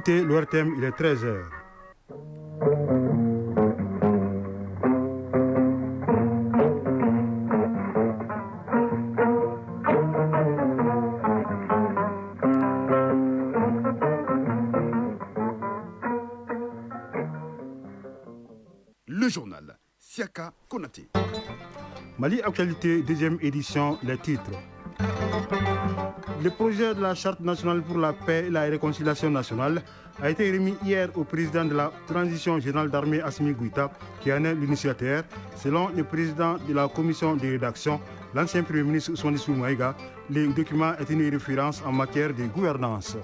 Leur thème, il est 13h. Le journal Siaka Konaté. Mali Actualité, deuxième édition, les titres. Le projet de la Charte nationale pour la paix et la réconciliation nationale a été remis hier au président de la transition générale d'armée Assimi Goïta, qui en est l'initiateur. Selon le président de la commission de rédaction, l'ancien premier ministre Ousmane Maïga, le document est une référence en matière de gouvernance.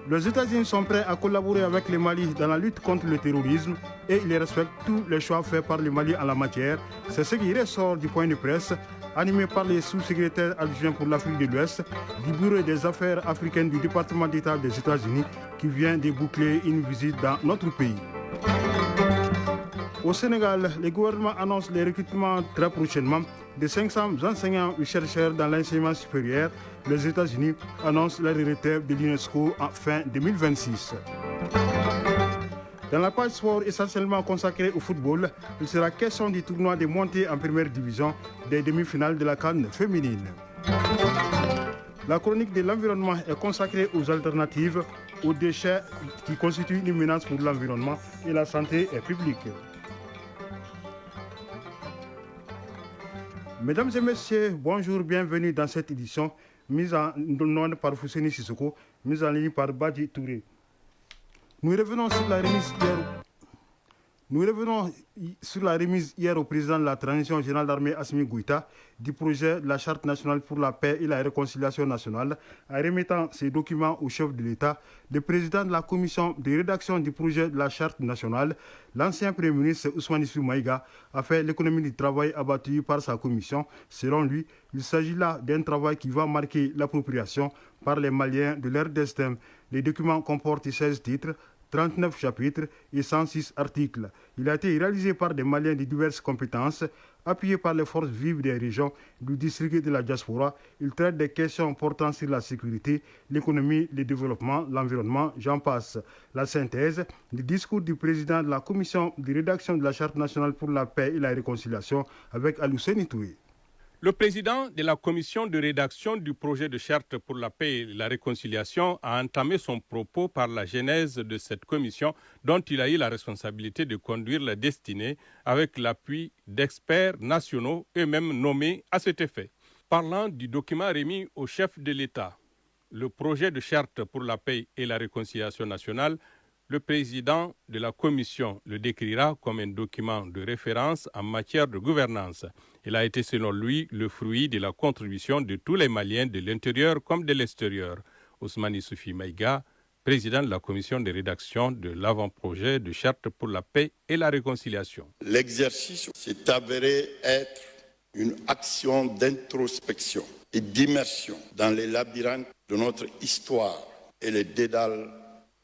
Les États-Unis sont prêts à collaborer avec le Mali dans la lutte contre le terrorisme et ils respectent tous les choix faits par le Mali en la matière. C'est ce qui ressort du point de presse animé par les sous-secrétaires adjoints pour l'Afrique de l'Ouest du Bureau des affaires africaines du département d'État des États-Unis qui vient de boucler une visite dans notre pays. Au Sénégal, le gouvernement annonce les recrutements très prochainement de 500 enseignants et chercheurs dans l'enseignement supérieur. Les États-Unis annoncent la retraite de l'UNESCO en fin 2026. Dans la page sport essentiellement consacrée au football, il sera question du tournoi de montée en première division des demi-finales de la CAN féminine. La chronique de l'environnement est consacrée aux alternatives aux déchets qui constituent une menace pour l'environnement et la santé publique. Mesdames et messieurs, bonjour, bienvenue dans cette édition, mise en onde par Fousseni Sissoko, mise en ligne par Badi Touré. Nous revenons sur la remise hier au président de la transition générale d'armée Assimi Goïta du projet de la Charte nationale pour la paix et la réconciliation nationale. En remettant ces documents au chef de l'État, le président de la commission de rédaction du projet de la Charte nationale, l'ancien Premier ministre Ousmane Maïga, a fait l'économie du travail abattu par sa commission. Selon lui, il s'agit là d'un travail qui va marquer l'appropriation par les Maliens de leur destin. Les documents comportent 16 titres, 39 chapitres et 106 articles. Il a été réalisé par des Maliens de diverses compétences, appuyé par les forces vives des régions du district de la diaspora. Il traite des questions portant sur la sécurité, l'économie, le développement, l'environnement, j'en passe. La synthèse, le discours du président de la commission de rédaction de la Charte nationale pour la paix et la réconciliation avec Alousseni Toué. Le président de la commission de rédaction du projet de charte pour la paix et la réconciliation a entamé son propos par la genèse de cette commission dont il a eu la responsabilité de conduire la destinée avec l'appui d'experts nationaux eux-mêmes nommés à cet effet. Parlant du document remis au chef de l'État, le projet de charte pour la paix et la réconciliation nationale, le président de la commission le décrira comme un document de référence en matière de gouvernance. Il a été, selon lui, le fruit de la contribution de tous les Maliens de l'intérieur comme de l'extérieur. Ousmane Issoufou Maïga, président de la commission de rédaction de l'avant-projet de charte pour la paix et la réconciliation. L'exercice s'est avéré être une action d'introspection et d'immersion dans les labyrinthes de notre histoire et les dédales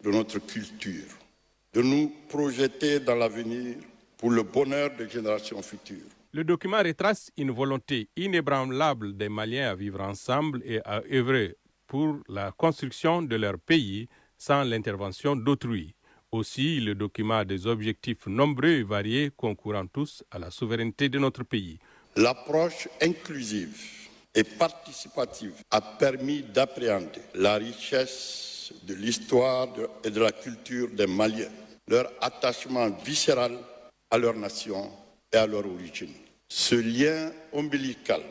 de notre culture, de nous projeter dans l'avenir pour le bonheur des générations futures. Le document retrace une volonté inébranlable des Maliens à vivre ensemble et à œuvrer pour la construction de leur pays sans l'intervention d'autrui. Aussi, le document a des objectifs nombreux et variés concourant tous à la souveraineté de notre pays. L'approche inclusive et participative a permis d'appréhender la richesse de l'histoire et de la culture des Maliens, leur attachement viscéral à leur nation et à leur origine. Ce lien ombilical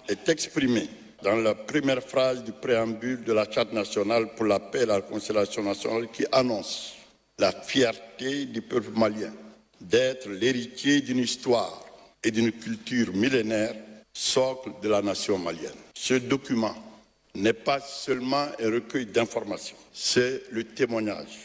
est exprimé dans la première phrase du préambule de la Charte nationale pour la paix et la réconciliation nationale qui annonce la fierté du peuple malien d'être l'héritier d'une histoire et d'une culture millénaire, socle de la nation malienne. Ce document n'est pas seulement un recueil d'informations, c'est le témoignage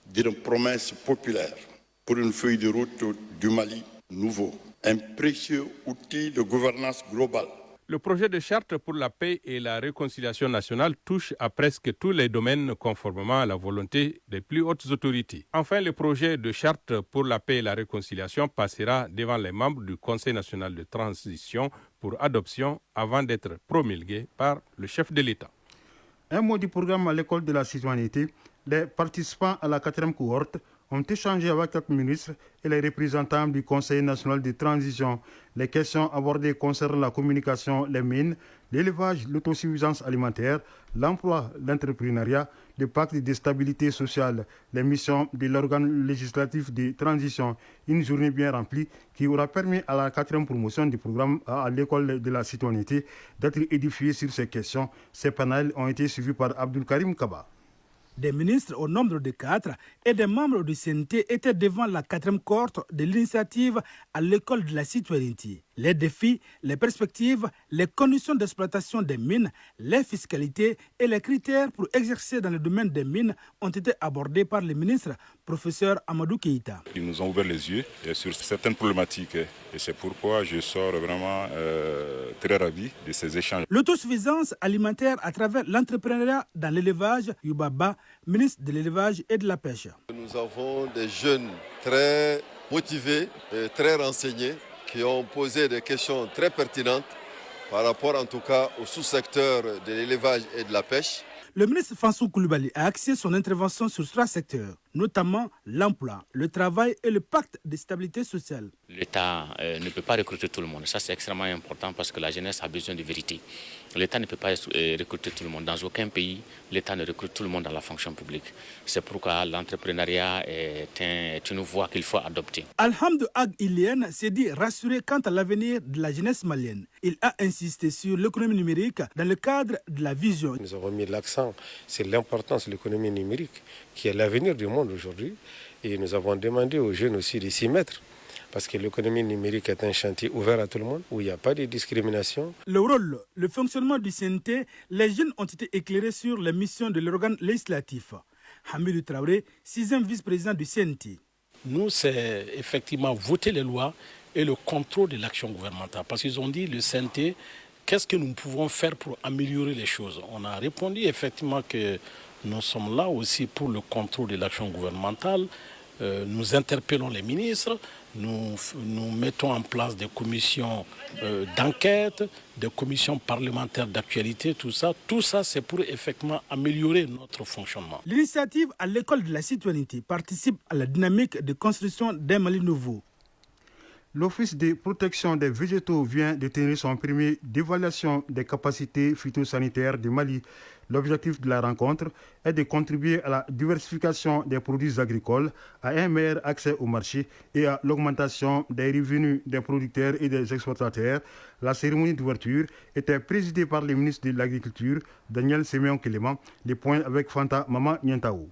d'une promesse populaire pour une feuille de route du Mali nouveau, un précieux outil de gouvernance globale. Le projet de charte pour la paix et la réconciliation nationale touche à presque tous les domaines conformément à la volonté des plus hautes autorités. Enfin, le projet de charte pour la paix et la réconciliation passera devant les membres du Conseil national de transition pour adoption avant d'être promulgué par le chef de l'État. Un mot du programme à l'école de la citoyenneté. Les participants à la 4e cohorte ont échangé avec quelques ministres et les représentants du Conseil national de transition. Les questions abordées concernent la communication, les mines, l'élevage, l'autosuffisance alimentaire, l'emploi, l'entrepreneuriat, le pacte de stabilité sociale, les missions de l'organe législatif de transition. Une journée bien remplie qui aura permis à la 4e promotion du programme à l'école de la citoyenneté d'être édifiée sur ces questions. Ces panels ont été suivis par Abdul Karim Kaba. Des ministres au nombre de 4 et des membres du CNT étaient devant la 4e cohorte de l'initiative à l'école de la citoyenneté. Les défis, les perspectives, les conditions d'exploitation des mines, les fiscalités et les critères pour exercer dans le domaine des mines ont été abordés par le ministre, professeur Amadou Keïta. Ils nous ont ouvert les yeux sur certaines problématiques et c'est pourquoi je sors vraiment très ravi de ces échanges. L'autosuffisance alimentaire à travers l'entrepreneuriat dans l'élevage, Yubaba, ministre de l'élevage et de la pêche. Nous avons des jeunes très motivés et très renseignés qui ont posé des questions très pertinentes par rapport en tout cas au sous-secteur de l'élevage et de la pêche. Le ministre Fansou Koulibaly a axé son intervention sur 3 secteurs, notamment l'emploi, le travail et le pacte de stabilité sociale. L'État ne peut pas recruter tout le monde. Ça, c'est extrêmement important parce que la jeunesse a besoin de vérité. L'État ne peut pas recruter tout le monde. Dans aucun pays, l'État ne recrute tout le monde dans la fonction publique. C'est pourquoi l'entrepreneuriat est une voie qu'il faut adopter. Alhamdou Ag Ilien s'est dit rassuré quant à l'avenir de la jeunesse malienne. Il a insisté sur l'économie numérique dans le cadre de la vision. Nous avons mis l'accent sur l'importance de l'économie numérique qui est l'avenir du monde aujourd'hui. Et nous avons demandé aux jeunes aussi de s'y mettre. Parce que l'économie numérique est un chantier ouvert à tout le monde, où il n'y a pas de discrimination. Le rôle, le fonctionnement du CNT, les jeunes ont été éclairés sur les missions de l'organe législatif. Hamidou Traoré, 6e vice-président du CNT. Nous, c'est effectivement voter les lois et le contrôle de l'action gouvernementale. Parce qu'ils ont dit, le CNT, qu'est-ce que nous pouvons faire pour améliorer les choses? On a répondu effectivement que nous sommes là aussi pour le contrôle de l'action gouvernementale. Nous interpellons les ministres, nous mettons en place des commissions d'enquête, des commissions parlementaires d'actualité, tout ça c'est pour effectivement améliorer notre fonctionnement. L'initiative à l'école de la citoyenneté participe à la dynamique de construction d'un Mali nouveau. L'Office de protection des végétaux vient de tenir son premier d'évaluation des capacités phytosanitaires du Mali. L'objectif de la rencontre est de contribuer à la diversification des produits agricoles, à un meilleur accès au marché et à l'augmentation des revenus des producteurs et des exportateurs. La cérémonie d'ouverture était présidée par le ministre de l'Agriculture, Daniel Séméon Kéléman. Les points avec Fanta Mama Niantaou.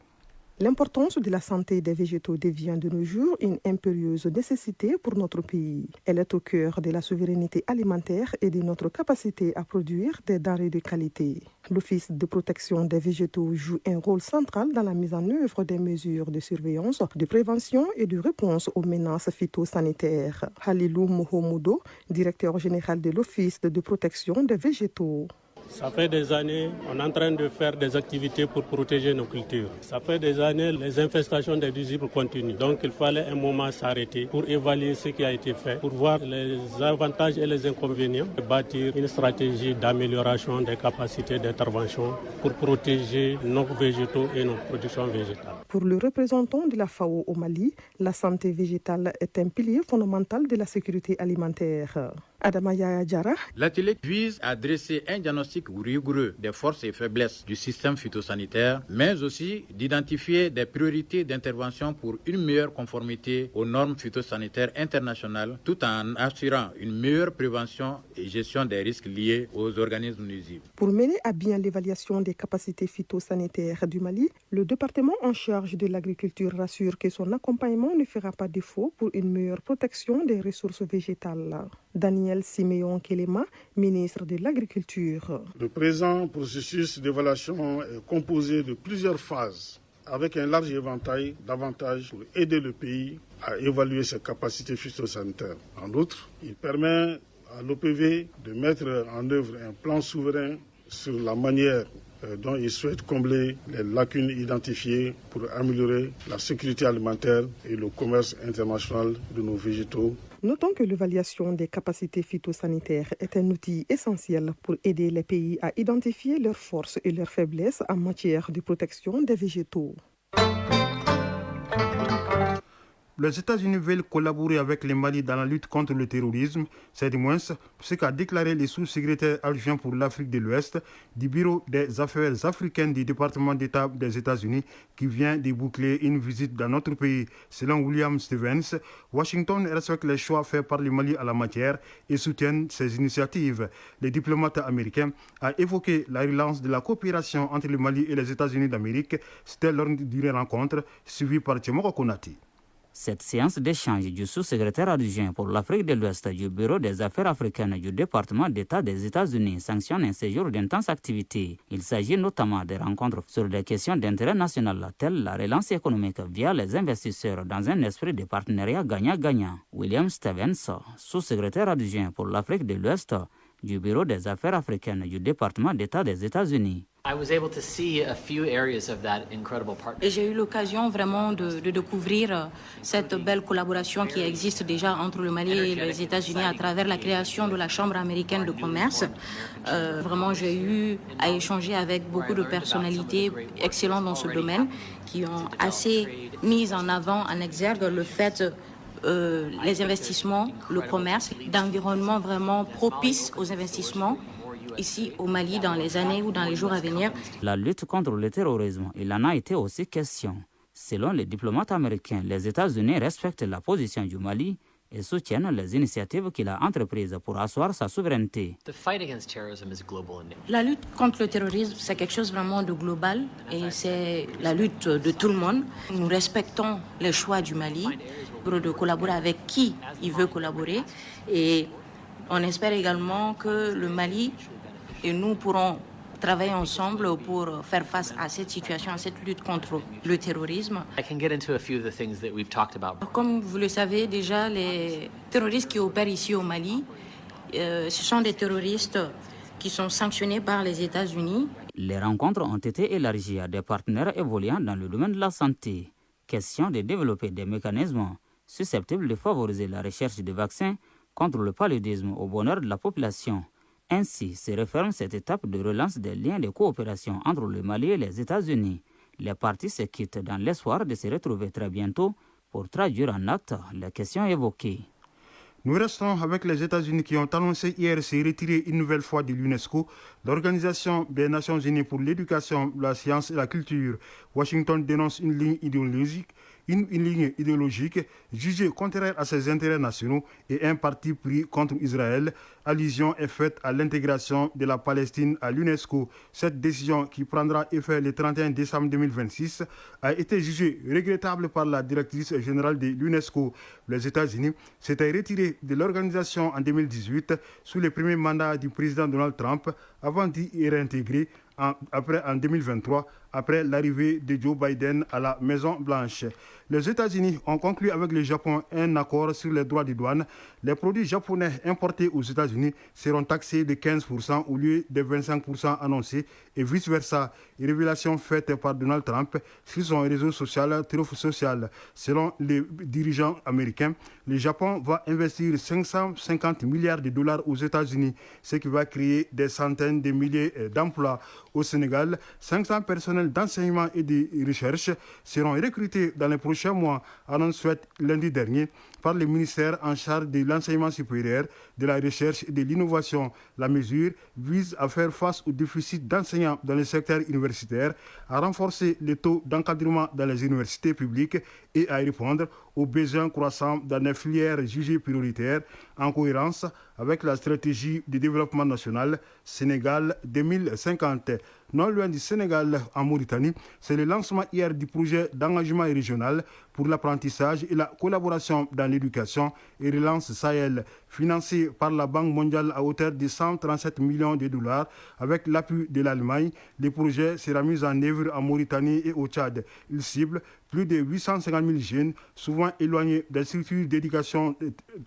L'importance de la santé des végétaux devient de nos jours une impérieuse nécessité pour notre pays. Elle est au cœur de la souveraineté alimentaire et de notre capacité à produire des denrées de qualité. L'Office de protection des végétaux joue un rôle central dans la mise en œuvre des mesures de surveillance, de prévention et de réponse aux menaces phytosanitaires. Halilou Mohamoudo, directeur général de l'Office de protection des végétaux. Ça fait des années, on est en train de faire des activités pour protéger nos cultures. Ça fait des années, les infestations des nuisibles continuent. Donc il fallait un moment s'arrêter pour évaluer ce qui a été fait, pour voir les avantages et les inconvénients, et bâtir une stratégie d'amélioration des capacités d'intervention pour protéger nos végétaux et nos productions végétales. Pour le représentant de la FAO au Mali, la santé végétale est un pilier fondamental de la sécurité alimentaire. Adamaya Diarra. L'atelier vise à dresser un diagnostic rigoureux des forces et faiblesses du système phytosanitaire, mais aussi d'identifier des priorités d'intervention pour une meilleure conformité aux normes phytosanitaires internationales, tout en assurant une meilleure prévention et gestion des risques liés aux organismes nuisibles. Pour mener à bien l'évaluation des capacités phytosanitaires du Mali, le département en charge de l'agriculture rassure que son accompagnement ne fera pas défaut pour une meilleure protection des ressources végétales. Daniel Séméon Kéléma, ministre de l'Agriculture. Le présent processus d'évaluation est composé de plusieurs phases avec un large éventail d'avantages pour aider le pays à évaluer ses capacités phytosanitaires. En outre, il permet à l'OPV de mettre en œuvre un plan souverain sur la manière dont il souhaite combler les lacunes identifiées pour améliorer la sécurité alimentaire et le commerce international de nos végétaux. Notons que l'évaluation des capacités phytosanitaires est un outil essentiel pour aider les pays à identifier leurs forces et leurs faiblesses en matière de protection des végétaux. Les États-Unis veulent collaborer avec le Mali dans la lutte contre le terrorisme. C'est du moins ce qu'a déclaré le sous-secrétaire adjoint pour l'Afrique de l'Ouest du Bureau des Affaires africaines du département d'État des États-Unis qui vient de boucler une visite dans notre pays. Selon William Stevens, Washington respecte les choix faits par le Mali à la matière et soutient ces initiatives. Le diplomate américain a évoqué la relance de la coopération entre le Mali et les États-Unis d'Amérique. C'était lors d'une rencontre suivie par Tchemoko Konati. Cette séance d'échange du sous-secrétaire adjoint pour l'Afrique de l'Ouest du Bureau des Affaires africaines du département d'État des États-Unis sanctionne un séjour d'intense activité. Il s'agit notamment des rencontres sur des questions d'intérêt national telles la relance économique via les investisseurs dans un esprit de partenariat gagnant-gagnant. William Stevens, sous-secrétaire adjoint pour l'Afrique de l'Ouest du Bureau des Affaires africaines du département d'État des États-Unis. Et j'ai eu l'occasion vraiment de découvrir cette belle collaboration qui existe déjà entre le Mali et les États-Unis à travers la création de la Chambre américaine de commerce. Vraiment, j'ai eu à échanger avec beaucoup de personnalités excellentes dans ce domaine qui ont assez mis en avant, en exergue le fait les investissements, le commerce, d'environnement vraiment propice aux investissements ici au Mali dans les années ou dans les jours à venir. La lutte contre le terrorisme, il en a été aussi question. Selon les diplomates américains, les États-Unis respectent la position du Mali et soutiennent les initiatives qu'il a entreprises pour asseoir sa souveraineté. La lutte contre le terrorisme, c'est quelque chose vraiment de global et c'est la lutte de tout le monde. Nous respectons les choix du Mali de collaborer avec qui il veut collaborer et on espère également que le Mali et nous pourrons travailler ensemble pour faire face à cette situation, à cette lutte contre le terrorisme. Comme vous le savez déjà, les terroristes qui opèrent ici au Mali, ce sont des terroristes qui sont sanctionnés par les États-Unis. Les rencontres ont été élargies à des partenaires évoluant dans le domaine de la santé. Question de développer des mécanismes susceptibles de favoriser la recherche de vaccins contre le paludisme au bonheur de la population. Ainsi se referme cette étape de relance des liens de coopération entre le Mali et les États-Unis. Les parties se quittent dans l'espoir de se retrouver très bientôt pour traduire en actes les questions évoquées. Nous restons avec les États-Unis qui ont annoncé hier se retirer une nouvelle fois de l'UNESCO, l'Organisation des Nations Unies pour l'éducation, la science et la culture. Washington dénonce une ligne idéologique jugée contraire à ses intérêts nationaux et un parti pris contre Israël. Allusion est faite à l'intégration de la Palestine à l'UNESCO. Cette décision, qui prendra effet le 31 décembre 2026, a été jugée regrettable par la directrice générale de l'UNESCO. Les États-Unis s'étaient retirés de l'organisation en 2018 sous le premier mandat du président Donald Trump avant d'y réintégrer en 2023, après l'arrivée de Joe Biden à la Maison-Blanche. Les États-Unis ont conclu avec le Japon un accord sur les droits de douane. Les produits japonais importés aux États-Unis seront taxés de 15% au lieu des 25% annoncés et vice-versa. Révélation faite par Donald Trump sur son réseau social Truth Social. Selon les dirigeants américains, le Japon va investir 550 milliards de dollars aux États-Unis, ce qui va créer des centaines de milliers d'emplois. Au Sénégal, 500 personnels d'enseignement et de recherche seront recrutés dans les prochains mois, annonce faite lundi dernier par le ministère en charge de l'enseignement supérieur, de la recherche et de l'innovation. La mesure vise à faire face au déficit d'enseignants dans le secteur universitaire, à renforcer les taux d'encadrement dans les universités publiques et à répondre aux besoins croissants dans les filières jugées prioritaires, en cohérence avec la stratégie de développement national Sénégal 2050. Non loin du Sénégal, en Mauritanie, c'est le lancement hier du projet d'engagement régional pour l'apprentissage et la collaboration dans l'éducation et relance Sahel, financé par la Banque mondiale à hauteur de 137 millions de dollars avec l'appui de l'Allemagne. Le projet sera mis en œuvre en Mauritanie et au Tchad. Il cible plus de 850 000 jeunes, souvent éloignés des structures d'éducation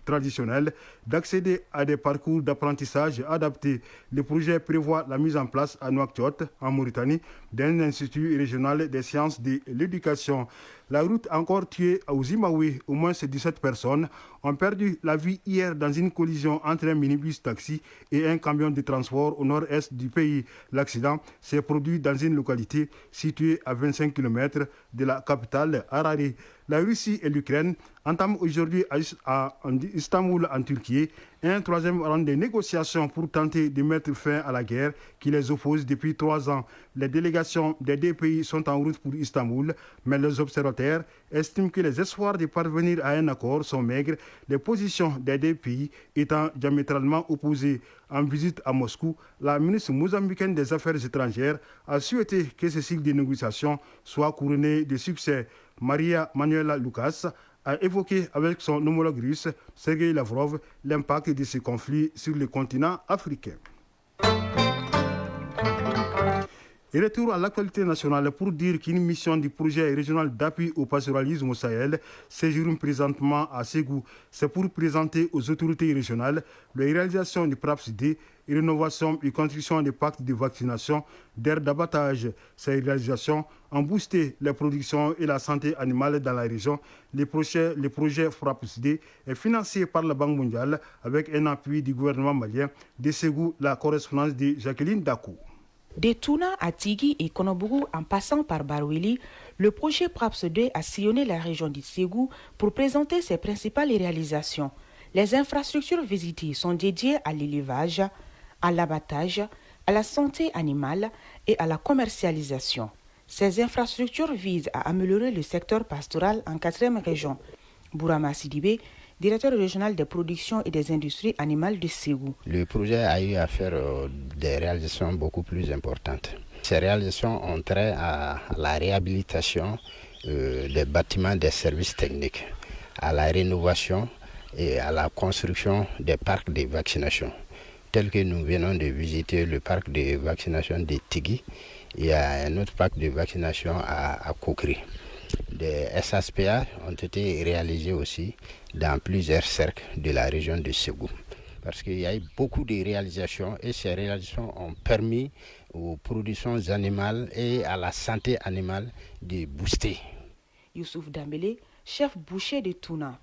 traditionnelles, d'accéder à des parcours d'apprentissage adaptés. Le projet prévoit la mise en place à Nouakchott, en Mauritanie, d'un institut régional des sciences de l'éducation. La route a encore tué au Zimbabwe. Au moins 17 personnes ont perdu la vie hier dans une collision entre un minibus taxi et un camion de transport au nord-est du pays. L'accident s'est produit dans une localité située à 25 km de la capitale Harare. La Russie et l'Ukraine entament aujourd'hui à Istanbul, en Turquie, un troisième round de négociations pour tenter de mettre fin à la guerre qui les oppose depuis 3 ans. Les délégations des deux pays sont en route pour Istanbul, mais les observateurs estiment que les espoirs de parvenir à un accord sont maigres, les positions des deux pays étant diamétralement opposées. En visite à Moscou, la ministre mozambicaine des Affaires étrangères a souhaité que ce cycle de négociations soit couronné de succès. Maria Manuela Lucas a évoqué avec son homologue russe, Sergei Lavrov, l'impact de ce conflit sur le continent africain. Et retour à l'actualité nationale pour dire qu'une mission du projet régional d'appui au pastoralisme au Sahel séjourne présentement à Ségou. C'est pour présenter aux autorités régionales la réalisation du PRAPS-D, rénovation et construction des pactes de vaccination d'aires d'abattage. Ces réalisations ont boosté la production et la santé animale dans la région. Le projet PRAPS-D est financé par la Banque mondiale avec un appui du gouvernement malien. De Ségou, la correspondance de Jacqueline Dakou. De Touna à Tigui et Konobougou en passant par Barouili, le projet PRAPS-D a sillonné la région du Ségou pour présenter ses principales réalisations. Les infrastructures visitées sont dédiées à l'élevage, à l'abattage, à la santé animale et à la commercialisation. Ces infrastructures visent à améliorer le secteur pastoral en 4e région. Bourama Sidibé, directeur régional des productions et des industries animales de Ségou. Le projet a eu à faire des réalisations beaucoup plus importantes. Ces réalisations ont trait à la réhabilitation des bâtiments des services techniques, à la rénovation et à la construction des parcs de vaccination, tels que nous venons de visiter le parc de vaccination de Tigui et un autre parc de vaccination à Kokri. Des SASPA ont été réalisés aussi dans plusieurs cercles de la région de Ségou. Parce qu'il y a eu beaucoup de réalisations et ces réalisations ont permis aux productions animales et à la santé animale de booster. Youssouf Dambélé, chef boucher de Touna.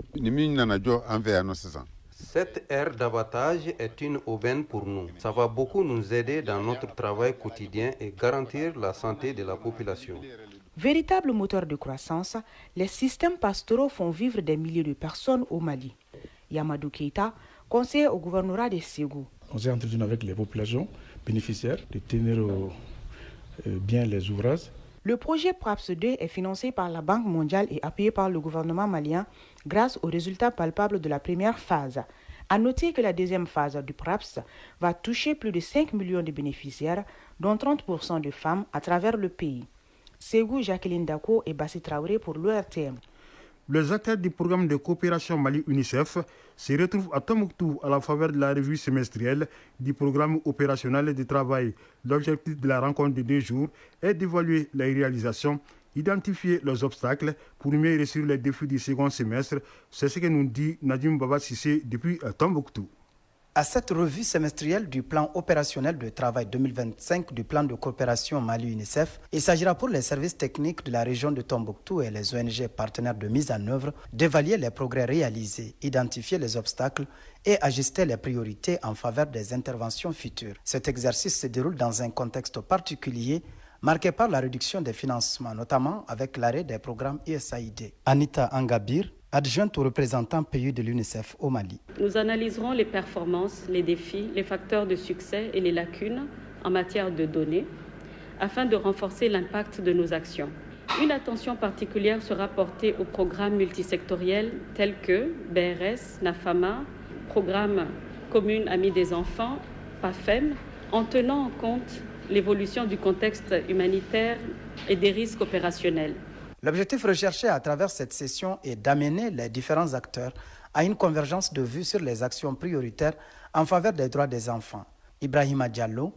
Cette aire d'abattage est une aubaine pour nous. Ça va beaucoup nous aider dans notre travail quotidien et garantir la santé de la population. Véritable moteur de croissance, les systèmes pastoraux font vivre des milliers de personnes au Mali. Yamadou Keita, conseiller au gouvernorat de Ségou. On s'est entretenu avec les populations bénéficiaires de tenir bien les ouvrages. Le projet PRAPS-D est financé par la Banque mondiale et appuyé par le gouvernement malien grâce aux résultats palpables de la première phase. À noter que la deuxième phase du PRAPS va toucher plus de 5 millions de bénéficiaires, dont 30% de femmes à travers le pays. Ségou, Jacqueline Dako et Bassi Traoré pour l'ORTM. Les acteurs du programme de coopération Mali-UNICEF se retrouvent à Tombouctou à la faveur de la revue semestrielle du programme opérationnel de travail. L'objectif de la rencontre de 2 jours est d'évaluer les réalisations, identifier les obstacles pour mieux réussir les défis du second semestre. C'est ce que nous dit Nadim Baba Sissé depuis Tombouctou. À cette revue semestrielle du plan opérationnel de travail 2025 du plan de coopération Mali-UNICEF, il s'agira pour les services techniques de la région de Tombouctou et les ONG partenaires de mise en œuvre d'évaluer les progrès réalisés, identifier les obstacles et ajuster les priorités en faveur des interventions futures. Cet exercice se déroule dans un contexte particulier marqué par la réduction des financements, notamment avec l'arrêt des programmes USAID. Anita Angabir, adjointe au représentant pays de l'UNICEF au Mali. Nous analyserons les performances, les défis, les facteurs de succès et les lacunes en matière de données afin de renforcer l'impact de nos actions. Une attention particulière sera portée aux programmes multisectoriels tels que BRS, NAFAMA, Programme Commune Amis des Enfants, PAFEM, en tenant en compte l'évolution du contexte humanitaire et des risques opérationnels. L'objectif recherché à travers cette session est d'amener les différents acteurs à une convergence de vues sur les actions prioritaires en faveur des droits des enfants. Ibrahima Diallo,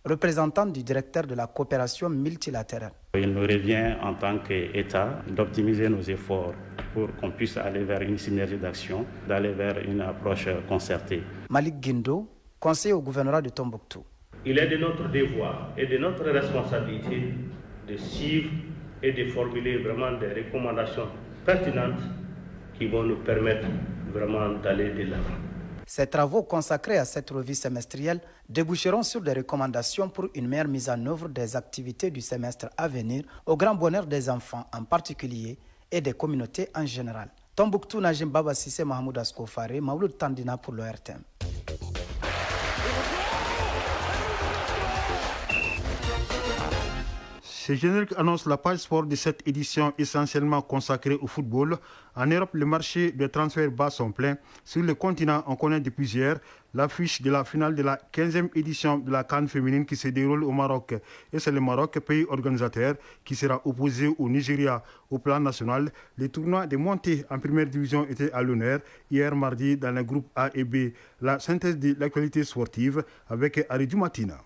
représentant du directeur de la coopération multilatérale. Il nous revient en tant qu'État d'optimiser nos efforts pour qu'on puisse aller vers une synergie d'action, d'aller vers une approche concertée. Malik Guindo, conseiller au gouvernorat de Tombouctou. Il est de notre devoir et de notre responsabilité de suivre et de formuler vraiment des recommandations pertinentes qui vont nous permettre vraiment d'aller de l'avant. Ces travaux consacrés à cette revue semestrielle déboucheront sur des recommandations pour une meilleure mise en œuvre des activités du semestre à venir au grand bonheur des enfants en particulier et des communautés en général. Tombouctou, Najim Baba Sissé, Mahmoud Askofare, Mauloud Tandina pour l'ORTM. Ce générique annonce la page sport de cette édition essentiellement consacrée au football. En Europe, le marché des transferts bas sont pleins. Sur le continent, on connaît depuis hier l'affiche de la finale de la 15e édition de la CAN féminine qui se déroule au Maroc. Et c'est le Maroc, pays organisateur, qui sera opposé au Nigeria. Au plan national, les tournois de montée en première division étaient à l'honneur hier mardi dans les groupes A et B. La synthèse de l'actualité sportive avec Aridou Matina.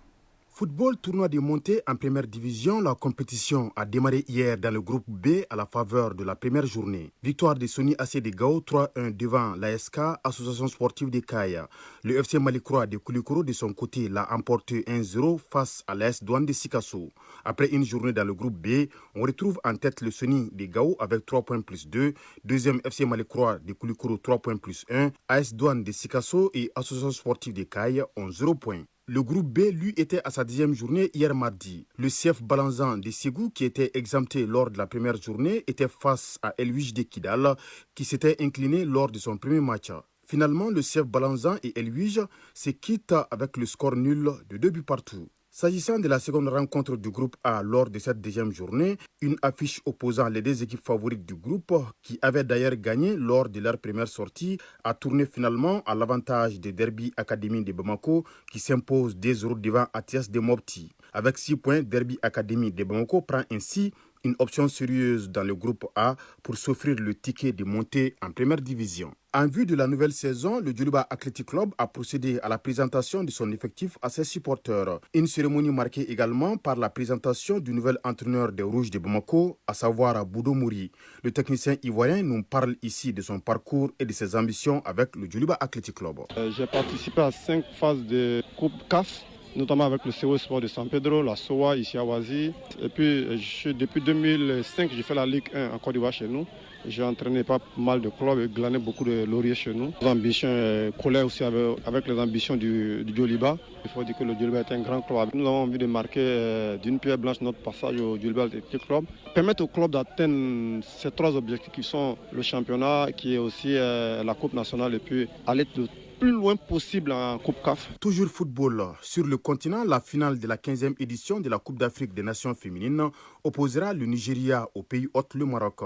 Football, tournoi de montée en première division, la compétition a démarré hier dans le groupe B à la faveur de la première journée. Victoire de Sony AC de Gao 3-1 devant l'ASK, Association sportive de Kaya. Le FC Malikroa de Koulikoro de son côté l'a emporté 1-0 face à l'AS Douane de Sikasso. Après une journée dans le groupe B, on retrouve en tête le Sony de Gao avec 3 points plus 2, deuxième FC Malikroa de Koulikoro 3 points plus 1, AS Douane de Sikasso et Association sportive de Kaya ont 0 points. Le groupe B, lui, était à sa 10e journée hier mardi. Le CF Balanzan de Ségou, qui était exempté lors de la première journée, était face à Elwij de Kidal, qui s'était incliné lors de son premier match. Finalement, le CF Balanzan et Elwij se quittent avec le score nul de 2 buts partout. S'agissant de la seconde rencontre du groupe A lors de cette deuxième journée, une affiche opposant les deux équipes favorites du groupe, qui avaient d'ailleurs gagné lors de leur première sortie, a tourné finalement à l'avantage des Derby Academy de Bamako qui s'impose 2-0 devant Atias de Mopti. Avec 6 points, Derby Academy de Bamako prend ainsi une option sérieuse dans le groupe A pour s'offrir le ticket de montée en première division. En vue de la nouvelle saison, le Djoliba Athletic Club a procédé à la présentation de son effectif à ses supporters. Une cérémonie marquée également par la présentation du nouvel entraîneur des Rouges de Bamako, à savoir Boudou Mouri. Le technicien ivoirien nous parle ici de son parcours et de ses ambitions avec le Djoliba Athletic Club. J'ai participé à 5 phases de Coupe CAF, notamment avec le CO Sport de San Pedro, la SOA ici à Ouazi. Et puis depuis 2005, j'ai fait la Ligue 1 en Côte d'Ivoire chez nous. J'ai entraîné pas mal de clubs et glané beaucoup de lauriers chez nous. Les ambitions collaient aussi avec les ambitions du Djoliba. Il faut dire que le Djoliba est un grand club. Nous avons envie de marquer d'une pierre blanche notre passage au Djoliba Athletic Club. Permettre au club d'atteindre ces 3 objectifs qui sont le championnat, qui est aussi la Coupe nationale et puis aller le plus loin possible en Coupe CAF. Toujours football. Sur le continent, la finale de la 15e édition de la Coupe d'Afrique des Nations féminines opposera le Nigeria au pays hôte, le Maroc.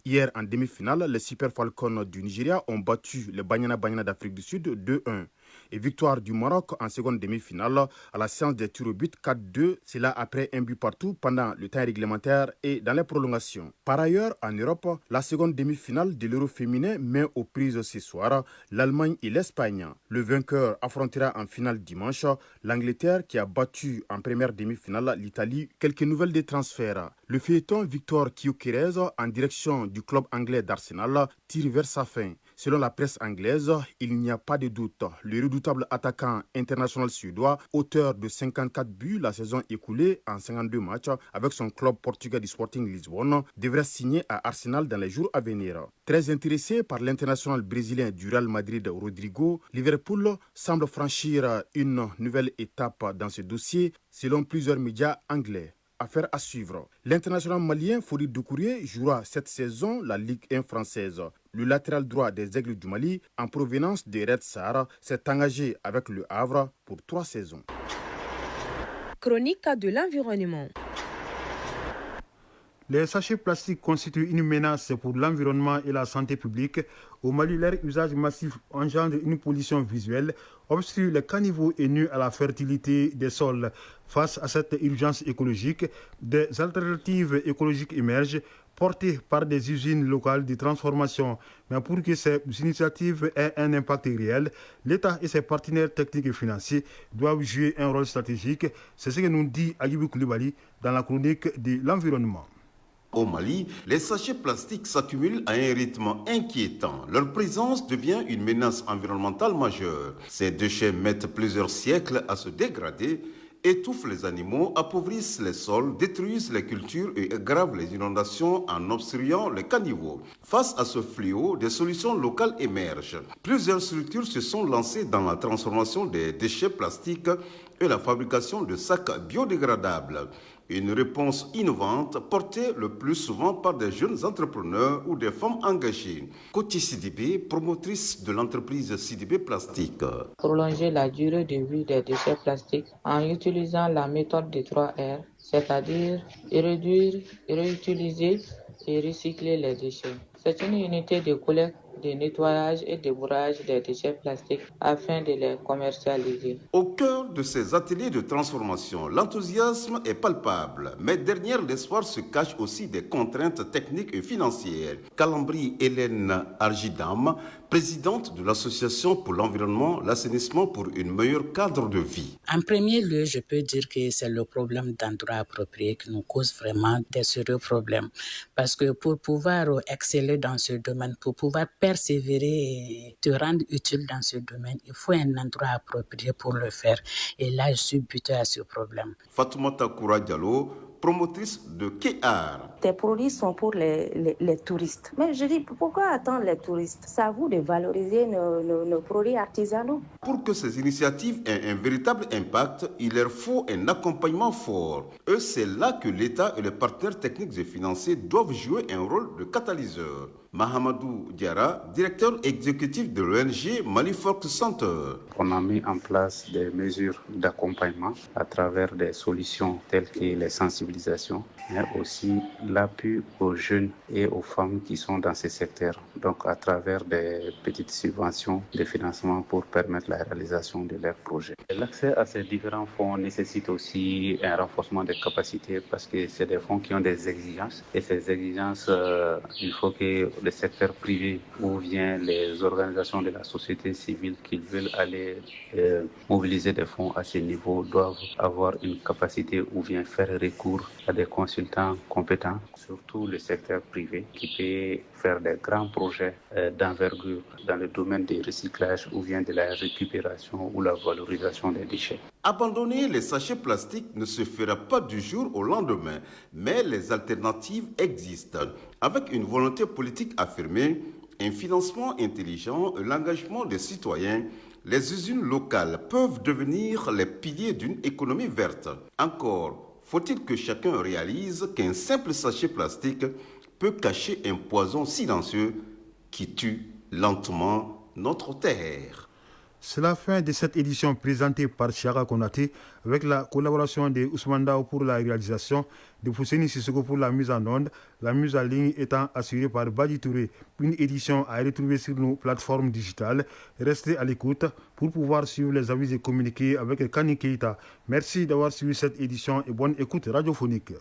Hier, en demi-finale, les Super Falcons du Nigeria ont battu les Banyana d'Afrique du Sud 2-1. Et victoire du Maroc en seconde demi-finale à la séance des tirs au but 4-2, c'est là après un but partout pendant le temps réglementaire et dans les prolongations. Par ailleurs, en Europe, la seconde demi-finale de l'Euro féminin met aux prises ce soir l'Allemagne et l'Espagne. Le vainqueur affrontera en finale dimanche l'Angleterre qui a battu en première demi-finale l'Italie. Quelques nouvelles des transferts. Le feuilleton Victor Gyökeres en direction du club anglais d'Arsenal tire vers sa fin. Selon la presse anglaise, il n'y a pas de doute. Le redoutable attaquant international suédois, auteur de 54 buts la saison écoulée en 52 matchs avec son club portugais du Sporting Lisbonne, devrait signer à Arsenal dans les jours à venir. Très intéressé par l'international brésilien du Real Madrid Rodrigo, Liverpool semble franchir une nouvelle étape dans ce dossier selon plusieurs médias anglais. Affaire à suivre. L'international malien Fodil Doucouré jouera cette saison la Ligue 1 française. Le latéral droit des Aigles du Mali, en provenance de Red Sahara, s'est engagé avec le Havre pour 3 saisons. Chronique de l'environnement. Les sachets plastiques constituent une menace pour l'environnement et la santé publique. Au Mali, leur usage massif engendre une pollution visuelle, obstrue les caniveaux et nuit à la fertilité des sols. Face à cette urgence écologique, des alternatives écologiques émergent, portées par des usines locales de transformation. Mais pour que ces initiatives aient un impact réel, l'État et ses partenaires techniques et financiers doivent jouer un rôle stratégique. C'est ce que nous dit Agibou Koulibaly dans la chronique de l'environnement. Au Mali, les sachets plastiques s'accumulent à un rythme inquiétant. Leur présence devient une menace environnementale majeure. Ces déchets mettent plusieurs siècles à se dégrader étouffent les animaux, appauvrissent les sols, détruisent les cultures et aggravent les inondations en obstruant les caniveaux. Face à ce fléau, des solutions locales émergent. Plusieurs structures se sont lancées dans la transformation des déchets plastiques et la fabrication de sacs biodégradables. Une réponse innovante portée le plus souvent par des jeunes entrepreneurs ou des femmes engagées. Koti Sidibé, promotrice de l'entreprise Sidibé Plastique. Prolonger la durée de vie des déchets plastiques en utilisant la méthode des 3 R, c'est-à-dire réduire, réutiliser et recycler les déchets. C'est une unité de collecte, de nettoyage et de bourrage des déchets plastiques afin de les commercialiser. Au cœur de ces ateliers de transformation, l'enthousiasme est palpable, mais derrière l'espoir se cachent aussi des contraintes techniques et financières. Kalambri Hélène Argidam, présidente de l'Association pour l'environnement, l'assainissement pour une meilleure cadre de vie. En premier lieu, je peux dire que c'est le problème d'endroit approprié qui nous cause vraiment des sérieux problèmes. Parce que pour pouvoir exceller dans ce domaine, pour pouvoir persévérer et te rendre utile dans ce domaine, il faut un endroit approprié pour le faire. Et là, je suis buté à ce problème. Fatoumata Koura Diallo, promotrice de Kéar. Tes produits sont pour les touristes. Mais je dis, pourquoi attendre les touristes? C'est à vous de valoriser nos produits artisanaux. Pour que ces initiatives aient un véritable impact, il leur faut un accompagnement fort. Et c'est là que l'État et les partenaires techniques et financiers doivent jouer un rôle de catalyseur. Mahamadou Diara, directeur exécutif de l'ONG Mali Forte Center. On a mis en place des mesures d'accompagnement à travers des solutions telles que les sensibilisations, mais aussi l'appui aux jeunes et aux femmes qui sont dans ces secteurs. Donc à travers des petites subventions de financement pour permettre la réalisation de leurs projets. L'accès à ces différents fonds nécessite aussi un renforcement des capacités parce que c'est des fonds qui ont des exigences. Et ces exigences, il faut que le secteur privé ou bien les organisations de la société civile qui veulent aller mobiliser des fonds à ce niveau doivent avoir une capacité ou bien faire recours à des consultants compétents, surtout le secteur privé qui peut faire des grands projets d'envergure dans le domaine du recyclage ou bien de la récupération ou la valorisation des déchets. Abandonner les sachets plastiques ne se fera pas du jour au lendemain, mais les alternatives existent. Avec une volonté politique affirmée, un financement intelligent et l'engagement des citoyens, les usines locales peuvent devenir les piliers d'une économie verte. Encore, faut-il que chacun réalise qu'un simple sachet plastique peut cacher un poison silencieux qui tue lentement notre terre. C'est la fin de cette édition présentée par Chiara Konaté avec la collaboration de Ousmane Dao pour la réalisation, de Fousseni Sissoko pour la mise en onde, la mise en ligne étant assurée par Badi Touré. Une édition à retrouver sur nos plateformes digitales. Restez à l'écoute pour pouvoir suivre les avis et communiquer avec Kani Keita. Merci d'avoir suivi cette édition et bonne écoute radiophonique.